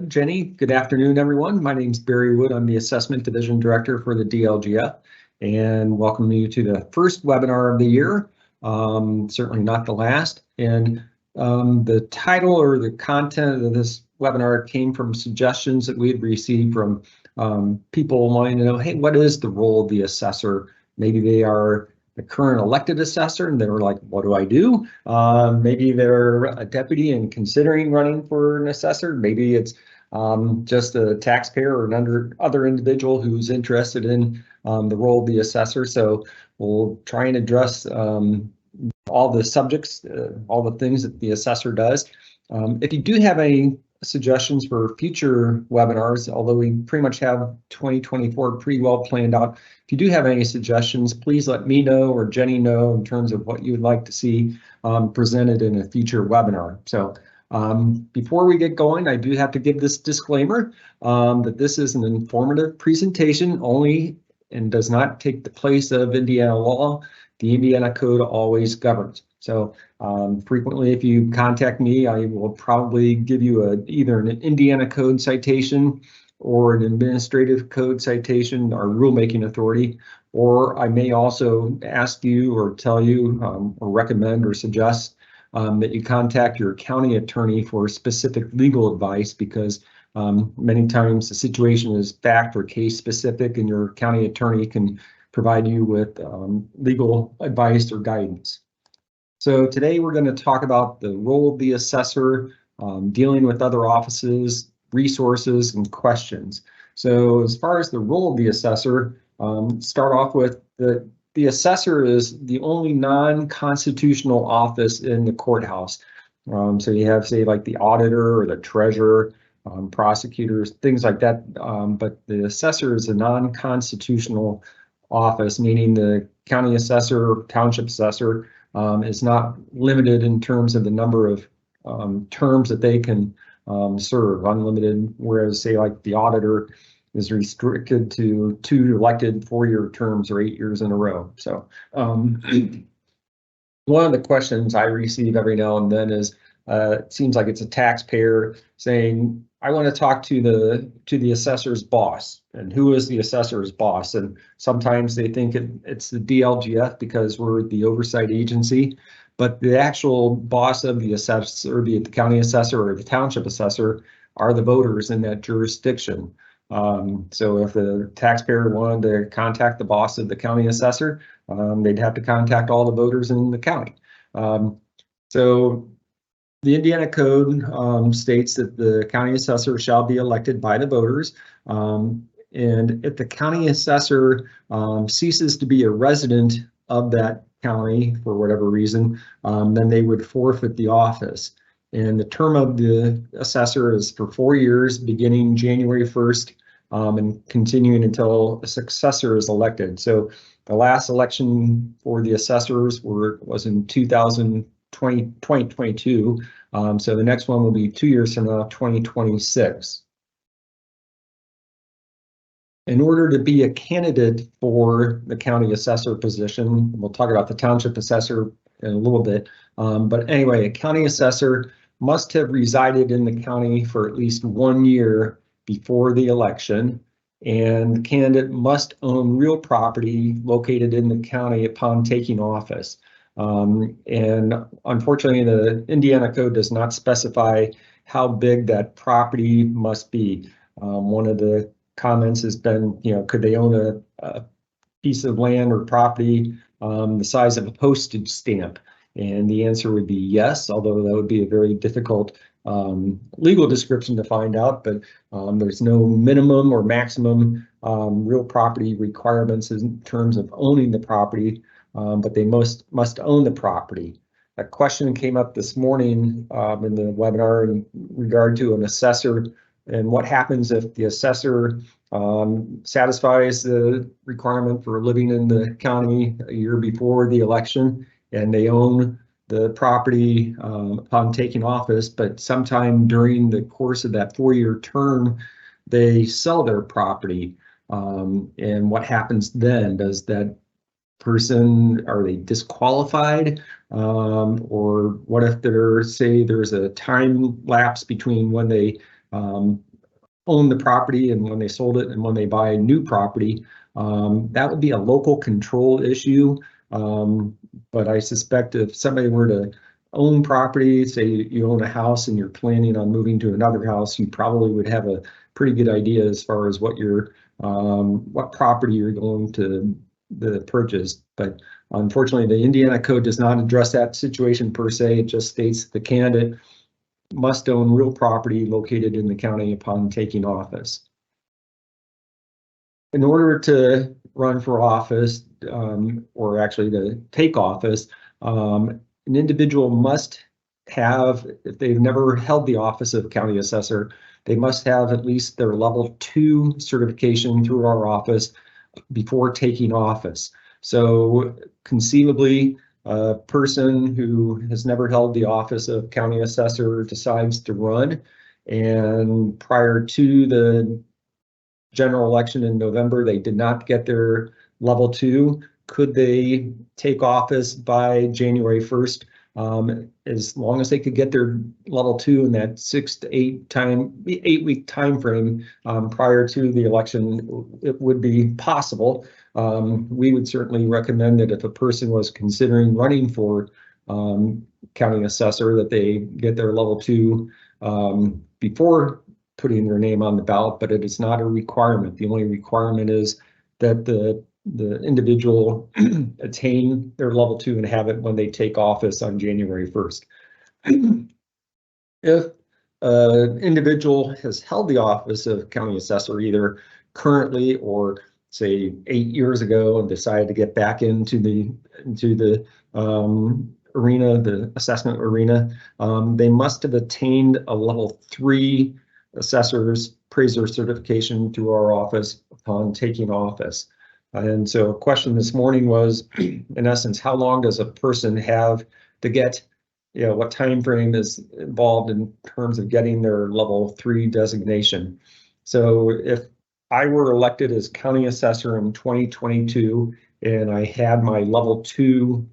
Jenny, good afternoon, everyone. My name is Barry Wood. I'm the Assessment Division Director for the DLGF, and welcome you to the first webinar of the year, certainly not the last. And the title or the content of this webinar came from suggestions that we had received from people wanting to know, hey, what is the role of the assessor? Maybe they are the current elected assessor and they're like, what do I do? Maybe they're a deputy and considering running for an assessor. Maybe it's just a taxpayer or an other individual who's interested in the role of the assessor. So we'll try and address all the subjects, all the things that the assessor does. If you do have any suggestions for future webinars, although we pretty much have 2024 pretty well planned out, if you do have any suggestions, please let me know or Jenny know in terms of what you would like to see presented in a future webinar. So before we get going, I do have to give this disclaimer that this is an informative presentation only and does not take the place of Indiana law. The Indiana Code always governs. So frequently, if you contact me, I will probably give you either an Indiana Code citation or an administrative code citation, our rulemaking authority, or I may also ask you or tell you or recommend or suggest that you contact your county attorney for specific legal advice, because many times the situation is fact or case specific and your county attorney can provide you with legal advice or guidance. So today we're going to talk about the role of the assessor, dealing with other offices, resources, and questions. So as far as the role of the assessor, start off with the assessor is the only non-constitutional office in the courthouse. So you have, say, like the auditor or the treasurer, prosecutors, things like that. But the assessor is a non-constitutional office, meaning the county assessor, township assessor, is not limited in terms of the number of terms that they can serve, unlimited, whereas, say, like the auditor is restricted to 2 elected 4-year terms or 8 years in a row. So one of the questions I receive every now and then is, it seems like it's a taxpayer saying, I want to talk to the assessor's boss. And who is the assessor's boss? And sometimes they think it's the DLGF because we're the oversight agency, but the actual boss of the assessor, be it the county assessor or the township assessor, are the voters in that jurisdiction. So if the taxpayer wanted to contact the boss of the county assessor, they'd have to contact all the voters in the county. So the Indiana Code states that the county assessor shall be elected by the voters. And if the county assessor ceases to be a resident of that county for whatever reason, then they would forfeit the office. And the term of the assessor is for 4 years, beginning January 1st and continuing until a successor is elected. So the last election for the assessors was in 2022. So the next one will be 2 years from now, 2026. In order to be a candidate for the county assessor position, we'll talk about the township assessor in a little bit. But anyway, a county assessor must have resided in the county for at least 1 year before the election, and the candidate must own real property located in the county upon taking office. And unfortunately, the Indiana Code does not specify how big that property must be. One of the comments has been, could they own a piece of land or property the size of a postage stamp? And the answer would be yes, although that would be a very difficult legal description to find out, but there's no minimum or maximum real property requirements in terms of owning the property, but they must own the property. A question came up this morning in the webinar in regard to an assessor and what happens if the assessor satisfies the requirement for living in the county a year before the election and they own the property upon taking office, but sometime during the course of that 4-year term, they sell their property. And what happens then? Does that person, are they disqualified? Or what if there's a time lapse between when they own the property and when they sold it and when they buy a new property. That would be a local control issue. But I suspect if somebody were to own property, say you own a house and you're planning on moving to another house, you probably would have a pretty good idea as far as what what property you're going to purchase. But unfortunately, the Indiana code does not address that situation per se. It just states the candidate must own real property located in the county upon taking office. In order to run for office, or actually to take office, an individual must have, if they've never held the office of county assessor, they must have at least their level 2 certification through our office before taking office. So conceivably, a person who has never held the office of county assessor decides to run, and prior to the general election in November, they did not get their level 2. Could they take office by January 1st? As long as they could get their level 2 in that 6 to 8 week time frame prior to the election, it would be possible. We would certainly recommend that if a person was considering running for county assessor, that they get their level 2 before putting their name on the ballot, but it is not a requirement. The only requirement is that the individual attain their level 2 and have it when they take office on January 1st. If an individual has held the office of county assessor either currently or say 8 years ago and decided to get back into the arena, the assessment arena, they must have attained a level 3 assessor's appraiser certification through our office upon taking office. And so a question this morning was, in essence, how long does a person have to get, what time frame is involved in terms of getting their level 3 designation? So if I were elected as county assessor in 2022 and I had my level 2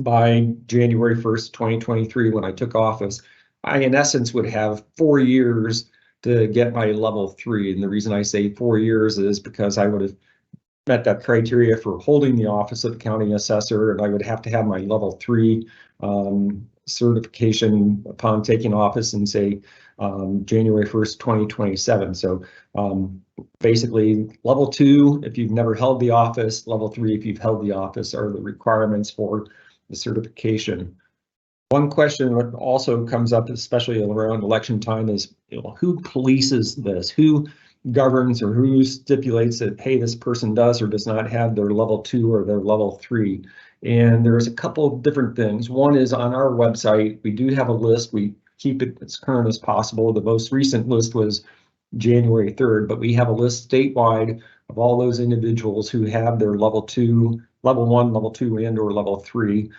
by January 1st, 2023, when I took office, I, in essence, would have 4 years to get my level 3. And the reason I say 4 years is because I would have met that criteria for holding the office of county assessor, and I would have to have my level 3 certification upon taking office in, say, January 1st, 2027. So basically, level 2, if you've never held the office, level 3, if you've held the office, are the requirements for the certification. One question that also comes up, especially around election time, is who polices this? Who governs or who stipulates that, hey, this person does or does not have their level 2 or their level 3? And there's a couple of different things. One is on our website, we do have a list. We keep it as current as possible. The most recent list was January 3rd, but we have a list statewide of all those individuals who have their level 2, level 1, level 2, and or level 3.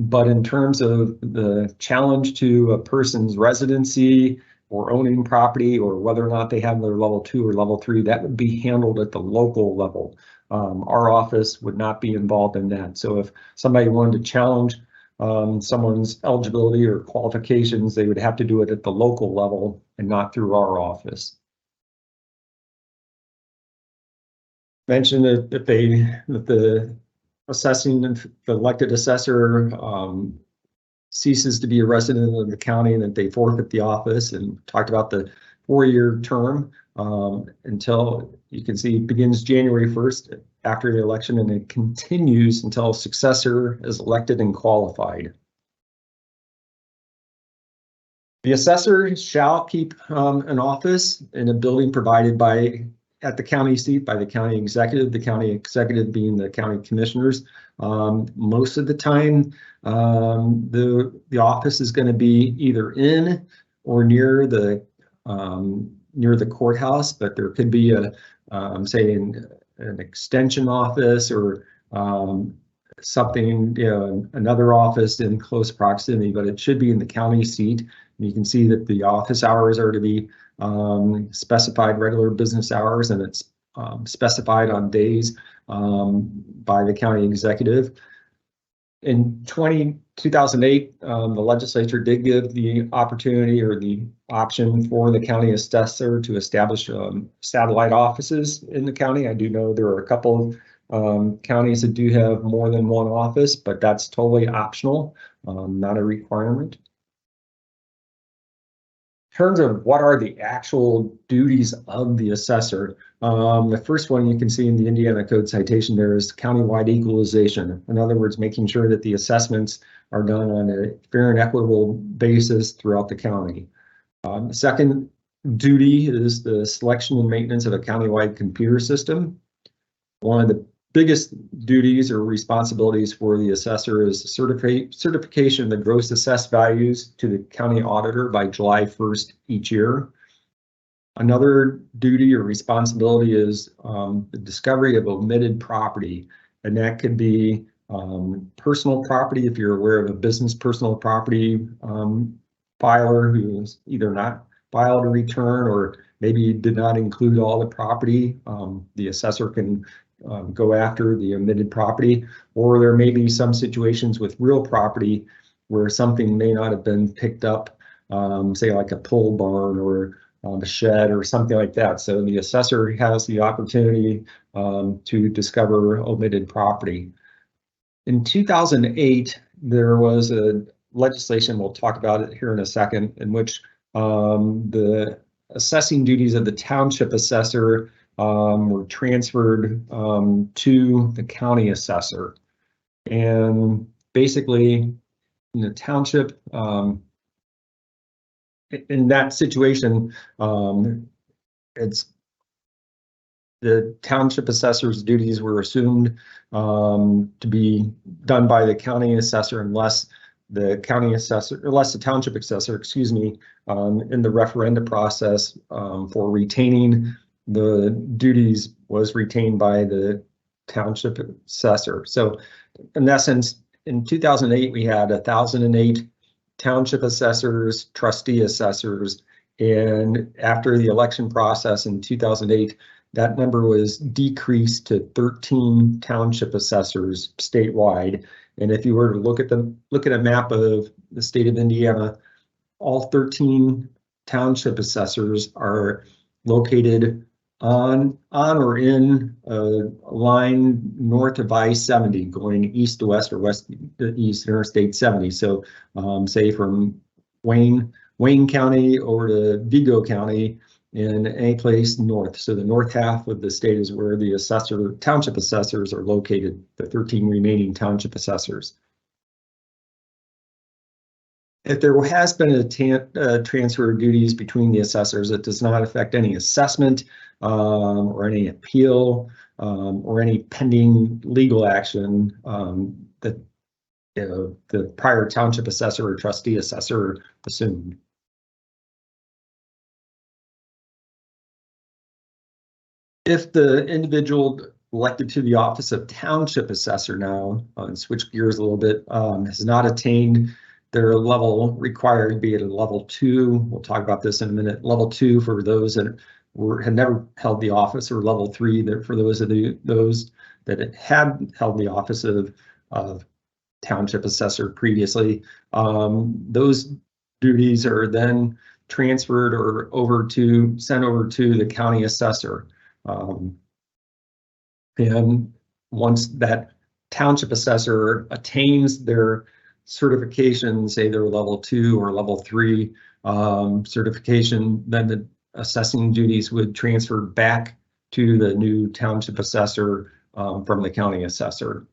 But in terms of the challenge to a person's residency or owning property, or whether or not they have their level 2 or level 3, that would be handled at the local level. Our office would not be involved in that. So if somebody wanted to challenge someone's eligibility or qualifications, they would have to do it at the local level and not through our office. Mentioned that if the assessing, the elected assessor ceases to be a resident of the county, and that they forfeit the office, and talked about the 4-year term until, you can see, begins January 1st after the election, and it continues until a successor is elected and qualified. The assessor shall keep an office in a building provided at the county seat by the county executive being the county commissioners. Most of the time, the office is going to be either in or near the courthouse, but there could be say an extension office or something, another office in close proximity, but it should be in the county seat. And you can see that the office hours are to be specified regular business hours, and it's specified on days by the county executive. In 2008, the legislature did give the opportunity or the option for the county assessor to establish satellite offices in the county. I do know there are a couple of counties that do have more than one office, but that's totally optional, not a requirement. In terms of what are the actual duties of the assessor, the first one you can see in the Indiana Code citation there is countywide equalization. In other words, making sure that the assessments are done on a fair and equitable basis throughout the county. The second duty is the selection and maintenance of a countywide computer system. One of the biggest duties or responsibilities for the assessor is certification of the gross assessed values to the county auditor by July 1st each year. Another duty or responsibility is the discovery of omitted property, and that could be personal property if you're aware of a business personal property filer who's either not filed a return or maybe did not include all the property. The assessor can go after the omitted property, or there may be some situations with real property where something may not have been picked up, say like a pole barn or a shed or something like that. So the assessor has the opportunity to discover omitted property. In 2008, there was a legislation, we'll talk about it here in a second, in which the assessing duties of the township assessor were transferred to the county assessor. And basically, in the township, in that situation, it's the township assessor's duties were assumed to be done by the county assessor unless the township assessor, excuse me, in the referenda process for retaining the duties was retained by the township assessor. So in essence, in 2008, we had 1,008 township assessors, trustee assessors, and after the election process in 2008, that number was decreased to 13 township assessors statewide. And if you were to look at a map of the state of Indiana, all 13 township assessors are located on or in a line north of I-70 going east to west or west to east, Interstate 70. So say from Wayne County over to Vigo County in any place north. So the north half of the state is where the township assessors are located, the 13 remaining township assessors. If there has been a transfer of duties between the assessors, it does not affect any assessment or any appeal or any pending legal action that the prior township assessor or trustee assessor assumed. If the individual elected to the office of township assessor now, switch gears a little bit, has not attained their level required, be it a level 2, we'll talk about this in a minute, level 2 for those that had never held the office, or level 3 that for those that had held the office of township assessor previously. Those duties are then transferred or sent over to the county assessor. And once that township assessor attains their certification, say they're level 2 or level 3 certification, then the assessing duties would transfer back to the new township assessor from the county assessor.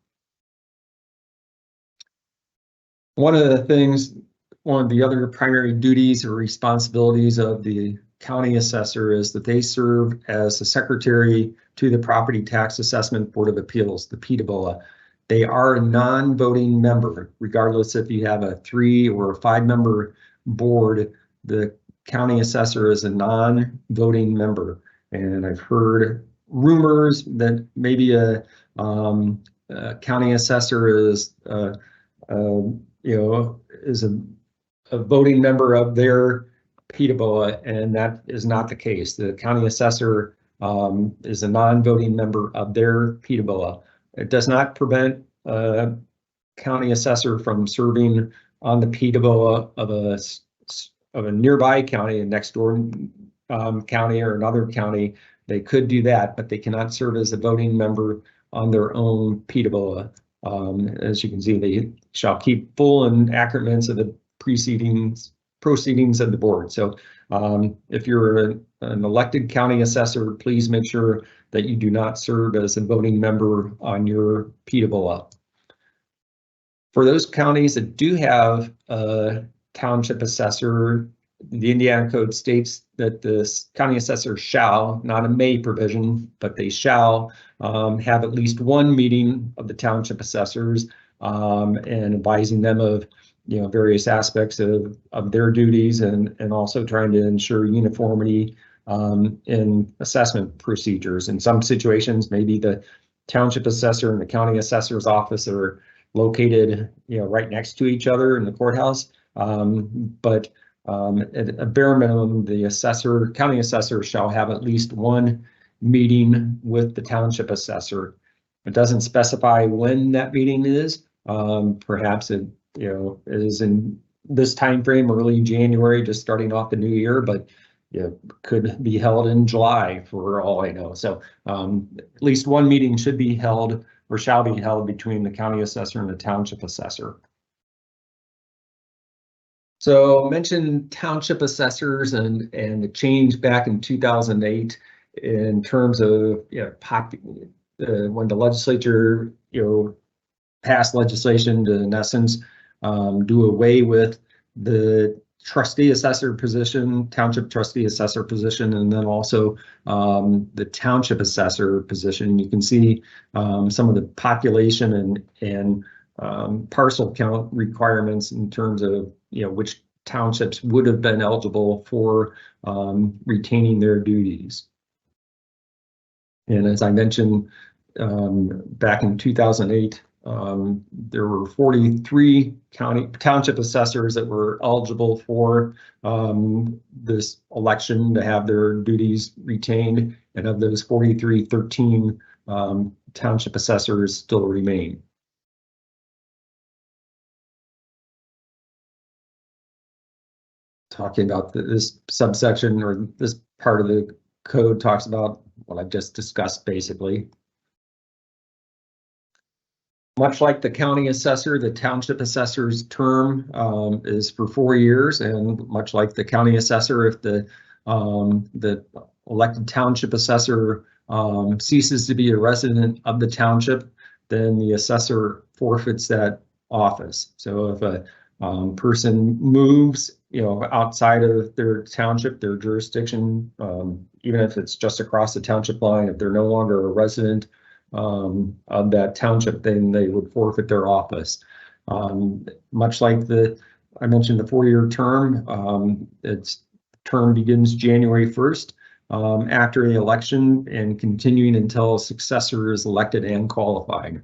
One of the other primary duties or responsibilities of the county assessor is that they serve as the secretary to the Property Tax Assessment Board of Appeals, the PTABOA. They are a non-voting member, regardless if you have a 3 or a 5-member board. The county assessor is a non-voting member, and I've heard rumors that maybe a county assessor is is a voting member of their PTABOA, and that is not the case. The county assessor is a non-voting member of their PTABOA. It does not prevent county assessor from serving on the PWA of a nearby county, a next door county or another county. They could do that, but they cannot serve as a voting member on their own PWA. As you can see, they shall keep full and accurate minutes of the proceedings of the board. So if you're an elected county assessor, please make sure that you do not serve as a voting member on your PWA. For those counties that do have a township assessor, the Indiana Code states that the county assessor shall, not a may provision, but they shall have at least one meeting of the township assessors and advising them of various aspects of their duties and also trying to ensure uniformity in assessment procedures. In some situations, maybe the township assessor and the county assessor's office are located right next to each other in the courthouse, but at a bare minimum, the county assessor shall have at least one meeting with the township assessor. It doesn't specify when that meeting is. Perhaps it is in this time frame, early January, just starting off the new year, but could be held in July for all I know. So at least one meeting should be held or shall be held between the county assessor and the township assessor. So I mentioned township assessors and the change back in 2008 in terms of when the legislature passed legislation to, in essence, do away with the trustee assessor position, township trustee assessor position, and then also the township assessor position. You can see some of the population and parcel count requirements in terms of which townships would have been eligible for retaining their duties. And as I mentioned, back in 2008, there were 43 township assessors that were eligible for this election to have their duties retained, and of those 43, 13 township assessors still remain. Talking about this subsection, or this part of the code talks about what I've just discussed basically. Much like the county assessor, the township assessor's term is for 4 years, and much like the county assessor, if the elected township assessor ceases to be a resident of the township, then the assessor forfeits that office. So if a person moves outside of their township, their jurisdiction, even if it's just across the township line, if they're no longer a resident of that township, then they would forfeit their office. Much like I mentioned the 4-year term, its term begins January 1st after the election and continuing until a successor is elected and qualified.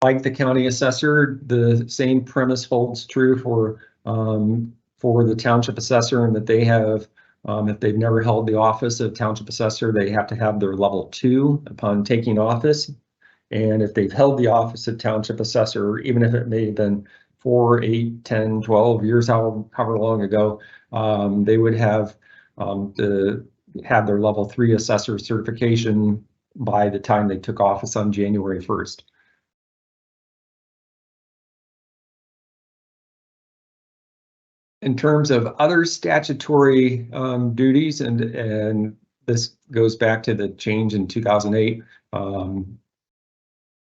Like the county assessor, the same premise holds true for the township assessor, and that they have, if they've never held the office of township assessor, they have to have their level 2 upon taking office. And if they've held the office of township assessor, even if it may have been 4, 8, 10, 12 years, however long ago, they would have to have their level 3 assessor certification by the time they took office on January 1st. In terms of other statutory duties, and this goes back to the change in 2008,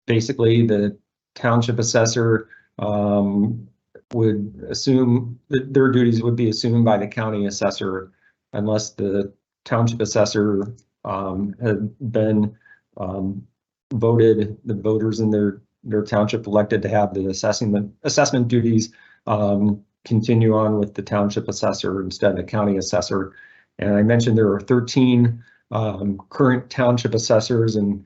basically the township assessor would assume that their duties would be assumed by the county assessor unless the township assessor had been voted, the voters in their township elected to have the assessment duties continue on with the township assessor instead of the county assessor. And I mentioned there are 13 current township assessors, and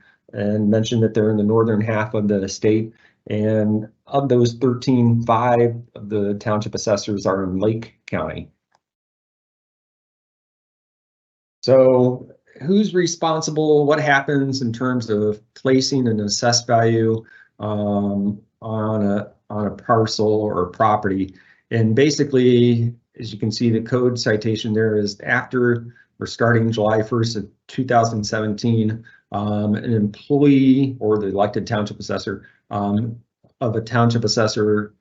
mentioned that they're in the northern half of the state. And of those 13, 5 of the township assessors are in Lake County. So who's responsible, what happens in terms of placing an assessed value on a parcel or property. And basically, as you can see, the code citation there is after or starting July 1st of 2017, an employee or the elected township assessor of a township assessor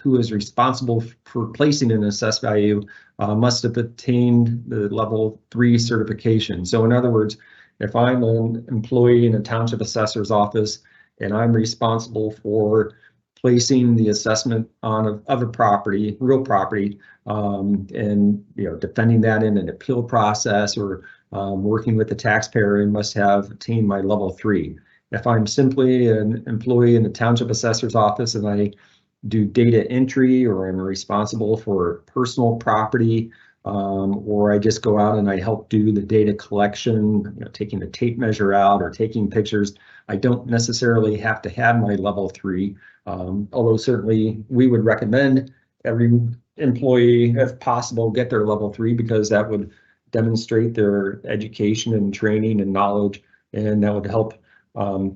who is responsible for placing an assessed value must have obtained the level 3 certification. So in other words, if I'm an employee in a township assessor's office and I'm responsible for placing the assessment of a property, real property, and defending that in an appeal process or working with the taxpayer, I must have attained my level 3. If I'm simply an employee in the township assessor's office and I do data entry, or I'm responsible for personal property, or I just go out and I help do the data collection, taking the tape measure out or taking pictures, I don't necessarily have to have my level 3, although certainly we would recommend every employee, if possible, get their level 3 because that would demonstrate their education and training and knowledge, and that would help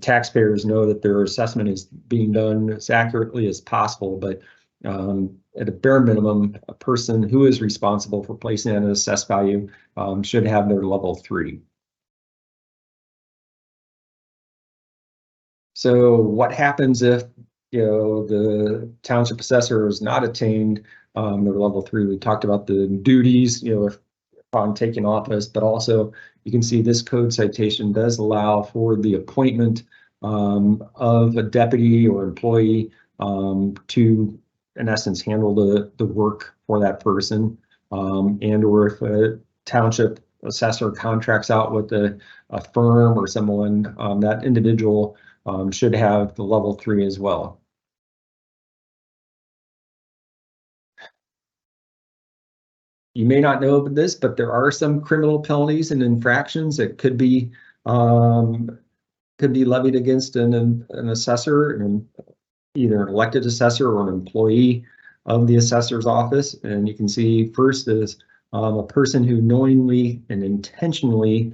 taxpayers know that their assessment is being done as accurately as possible. But at a bare minimum, a person who is responsible for placing an assessed value should have their level 3. So what happens if the township assessor has not attained their level 3? We talked about the duties, if upon taking office, but also you can see this code citation does allow for the appointment of a deputy or employee to, in essence, handle the work for that person, and or if a township assessor contracts out with a firm or someone, that individual should have the level 3 as well. You may not know of this, but there are some criminal penalties and infractions that could be levied against an assessor, and either an elected assessor or an employee of the assessor's office. And you can see first is a person who knowingly and intentionally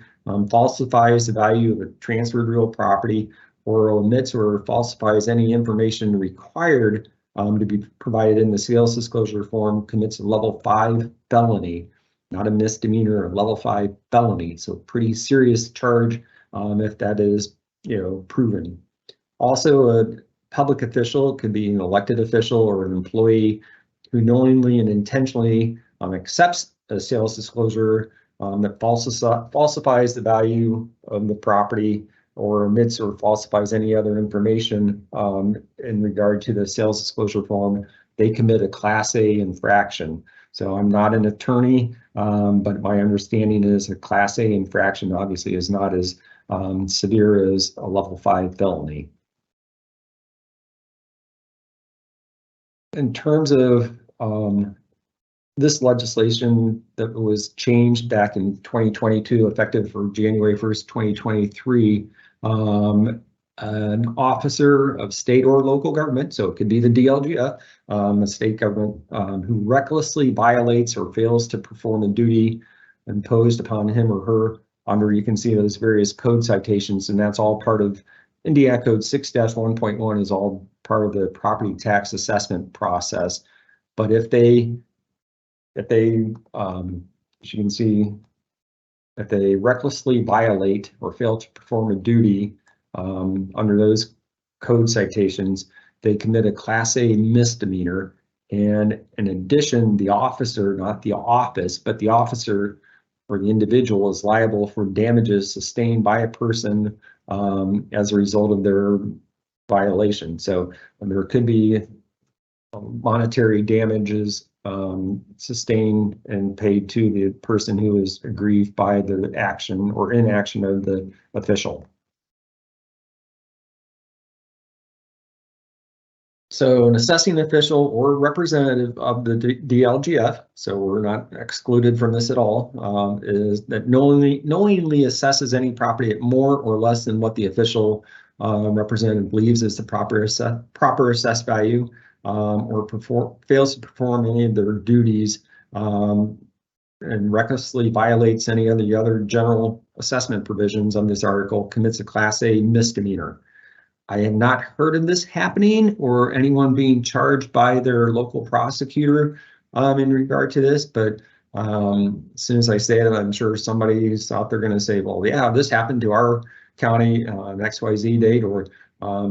falsifies the value of a transferred real property, or omits or falsifies any information required to be provided in the sales disclosure form, commits a level 5 felony, not a misdemeanor, a level 5 felony. So pretty serious charge if that is proven. Also, a public official could be an elected official or an employee who knowingly and intentionally accepts a sales disclosure that falsifies the value of the property, or omits or falsifies any other information in regard to the sales disclosure form, they commit a Class A infraction. So I'm not an attorney, but my understanding is a Class A infraction obviously is not as severe as a level 5 felony. In terms of this legislation that was changed back in 2022, effective for January 1st, 2023, an officer of state or local government, so it could be the DLGF, a state government, who recklessly violates or fails to perform a duty imposed upon him or her under, you can see those various code citations, and that's all part of Indiana Code 6-1.1 is all part of the property tax assessment process. But if they, as you can see, if they recklessly violate or fail to perform a duty under those code citations, they commit a Class A misdemeanor. And in addition, the officer, not the office, but the officer or the individual is liable for damages sustained by a person as a result of their violation. So there could be monetary damages sustained and paid to the person who is aggrieved by the action or inaction of the official. So an assessing official or representative of the DLGF, so we're not excluded from this at all, is that knowingly assesses any property at more or less than what the official representative believes is the proper assessed value, or fails to perform any of their duties, and recklessly violates any of the other general assessment provisions on this article commits a Class A misdemeanor. I have not heard of this happening or anyone being charged by their local prosecutor in regard to this, but as soon as I say it, I'm sure somebody's out there going to say, well, yeah, this happened to our county on XYZ date, or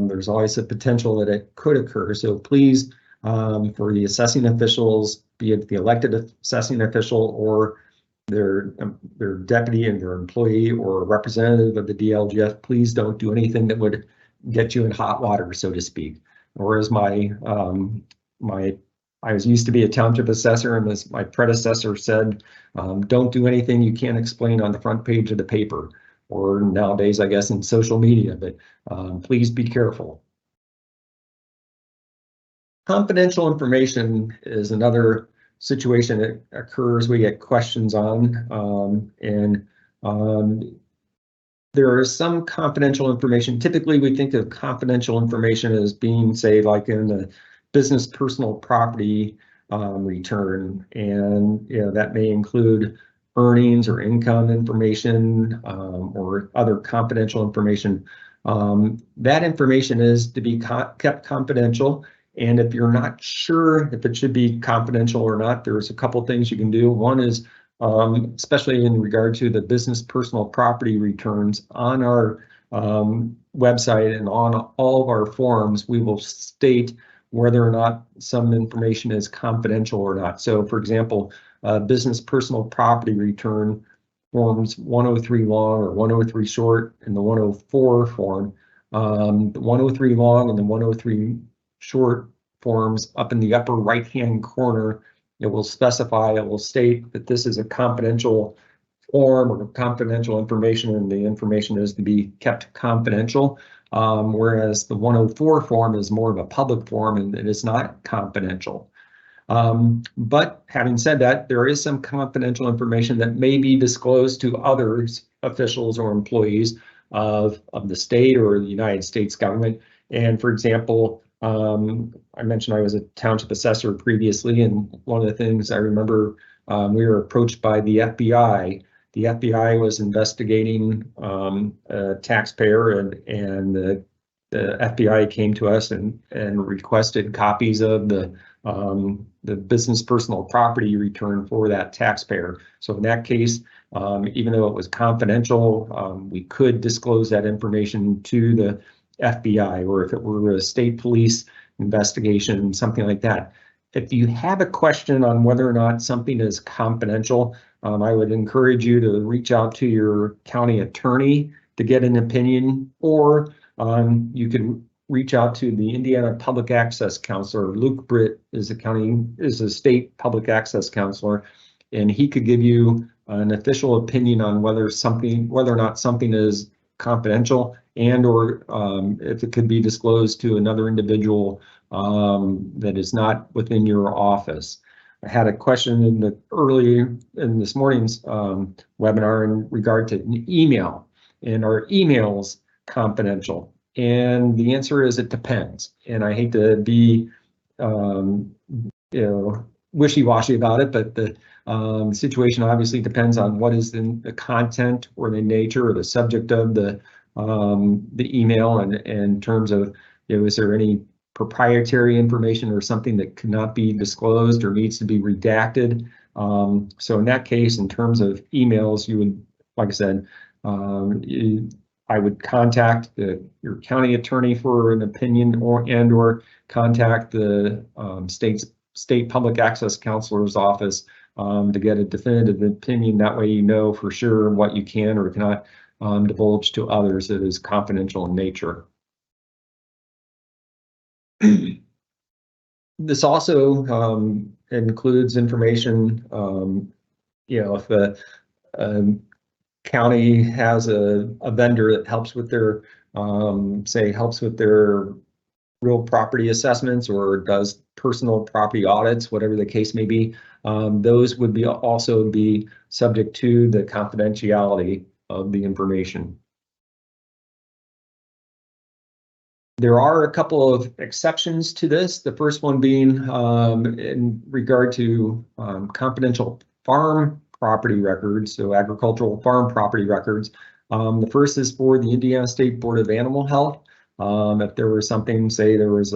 there's always a potential that it could occur. So please, for the assessing officials, be it the elected assessing official or their deputy and their employee or representative of the DLGF, please don't do anything that would get you in hot water, so to speak. Or as I used to be a township assessor, and as my predecessor said, don't do anything you can't explain on the front page of the paper, or nowadays, I guess, in social media, but please be careful. Confidential information is another situation that occurs, we get questions on, there is some confidential information. Typically, we think of confidential information as being, say, like in the business personal property return, and that may include earnings or income information or other confidential information. That information is to be kept confidential, and if you're not sure if it should be confidential or not, there's a couple things you can do. One is, especially in regard to the business personal property returns, on our website and on all of our forms, we will state whether or not some information is confidential or not. So for example, business personal property return forms 103 long or 103 short and the 104 form. The 103 long and the 103 short forms, up in the upper right hand corner, it will specify, it will state that this is a confidential form or confidential information, and the information is to be kept confidential. Whereas the 104 form is more of a public form and it is not confidential. But having said that, there is some confidential information that may be disclosed to others, officials or employees of the state or the United States government. And for example, I mentioned I was a township assessor previously, and one of the things I remember, we were approached by the FBI. The FBI was investigating a taxpayer, and the FBI came to us and requested copies of the business personal property return for that taxpayer. So in that case, even though it was confidential, we could disclose that information to the FBI, or if it were a state police investigation, something like that. If you have a question on whether or not something is confidential, I would encourage you to reach out to your county attorney to get an opinion, or you can reach out to the Indiana Public Access Counselor. Luke Britt is a state public access counselor, and he could give you an official opinion on whether or not something is confidential, and or if it could be disclosed to another individual that is not within your office. I had a question early in this morning's webinar in regard to email, and are emails confidential? And the answer is it depends. And I hate to be wishy-washy about it, but the situation obviously depends on what is in the content or the nature or the subject of the email, and in terms of, is there any proprietary information or something that cannot be disclosed or needs to be redacted. So in that case, in terms of emails, you would, like I said, I would contact your county attorney for an opinion, or contact the state public access counselor's office to get a definitive opinion. That way you know for sure what you can or cannot divulge to others that is confidential in nature. This also includes information, if the county has a vendor that helps with their, helps with their real property assessments or does personal property audits, whatever the case may be, those would also be subject to the confidentiality of the information. There are a couple of exceptions to this. The first one being in regard to confidential farm property records, so agricultural farm property records. The first is for the Indiana State Board of Animal Health. If there was something, say there was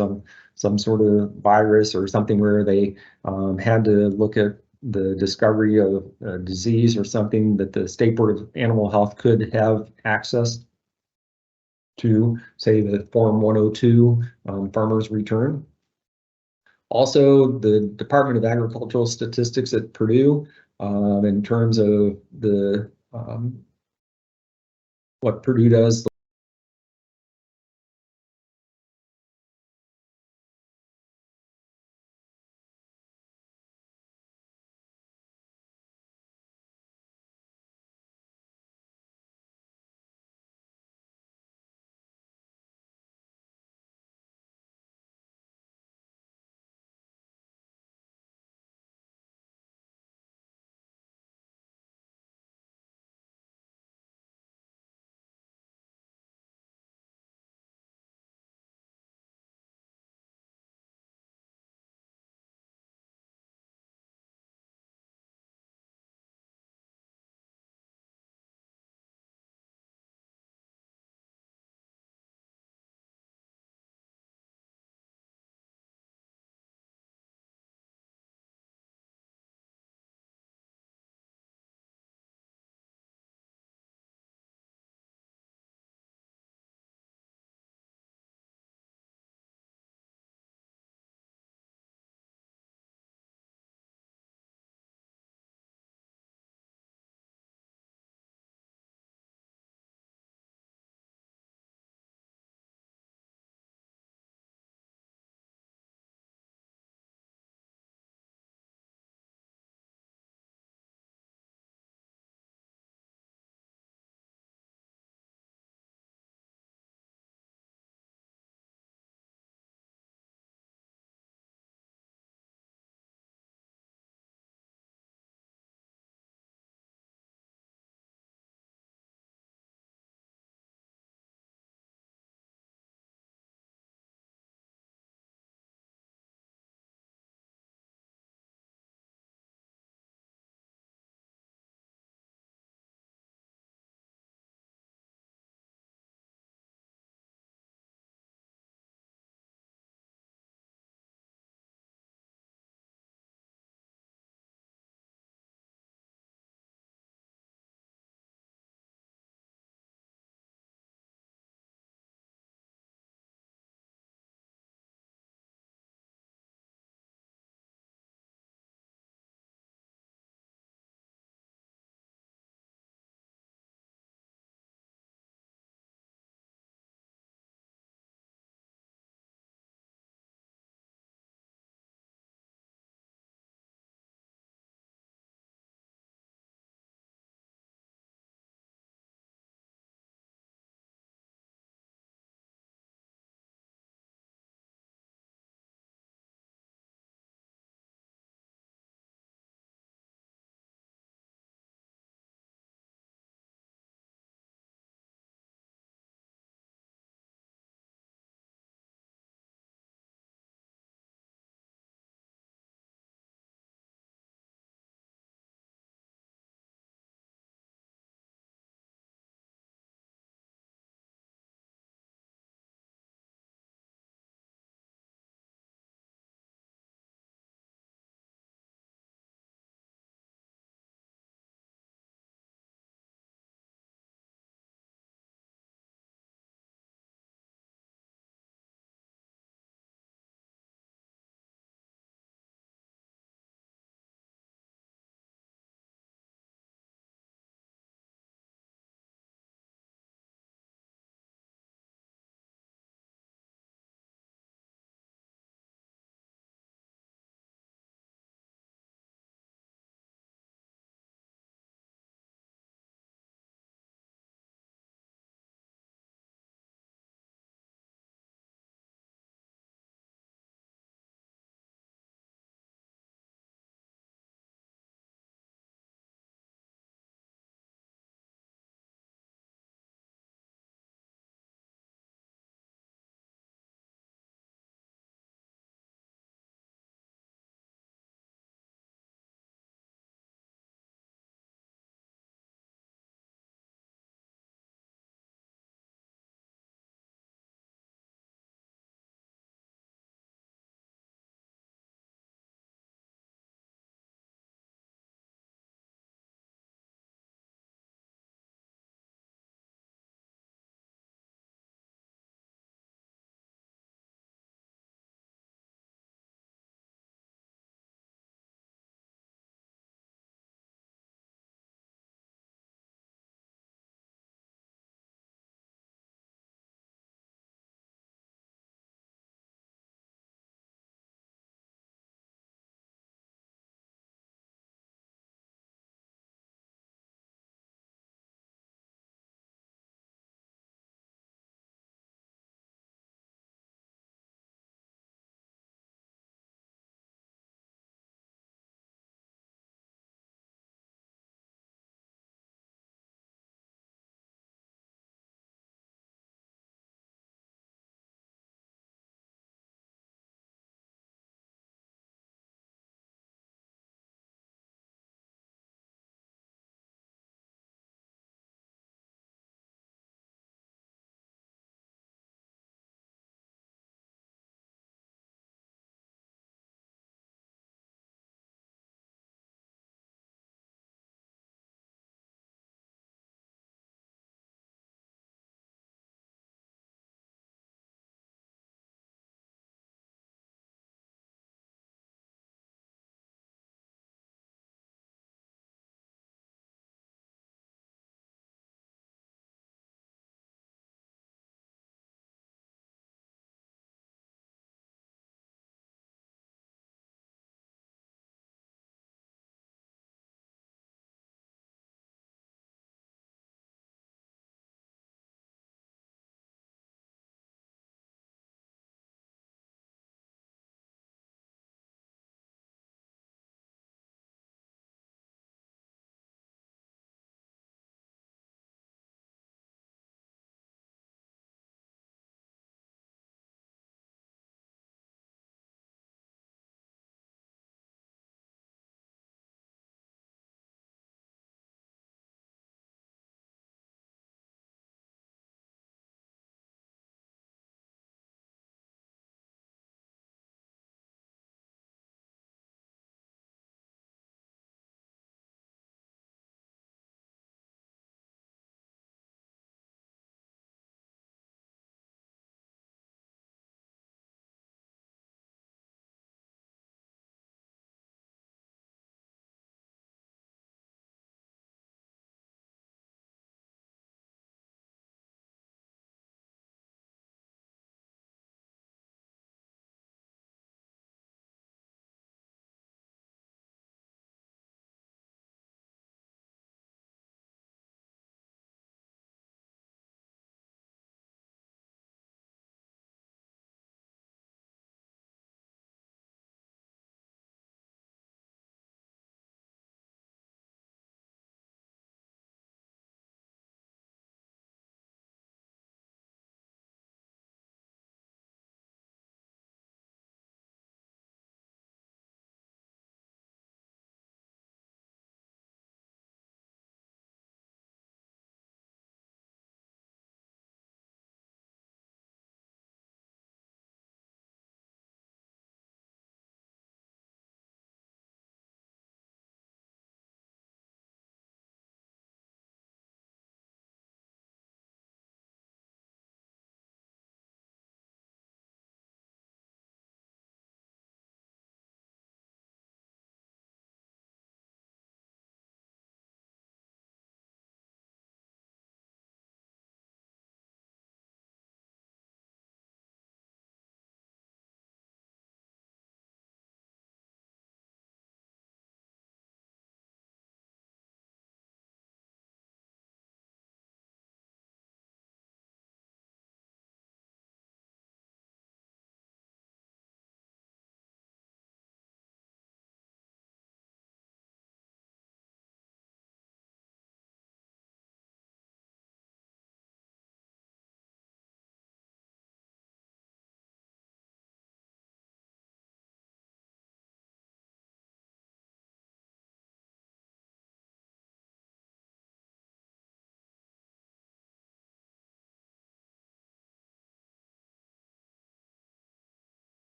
some sort of virus or something where they had to look at the discovery of a disease or something, that the State Board of Animal Health could have access to, say, the Form 102 farmer's return. Also, the Department of Agricultural Statistics at Purdue, in terms of the what Purdue does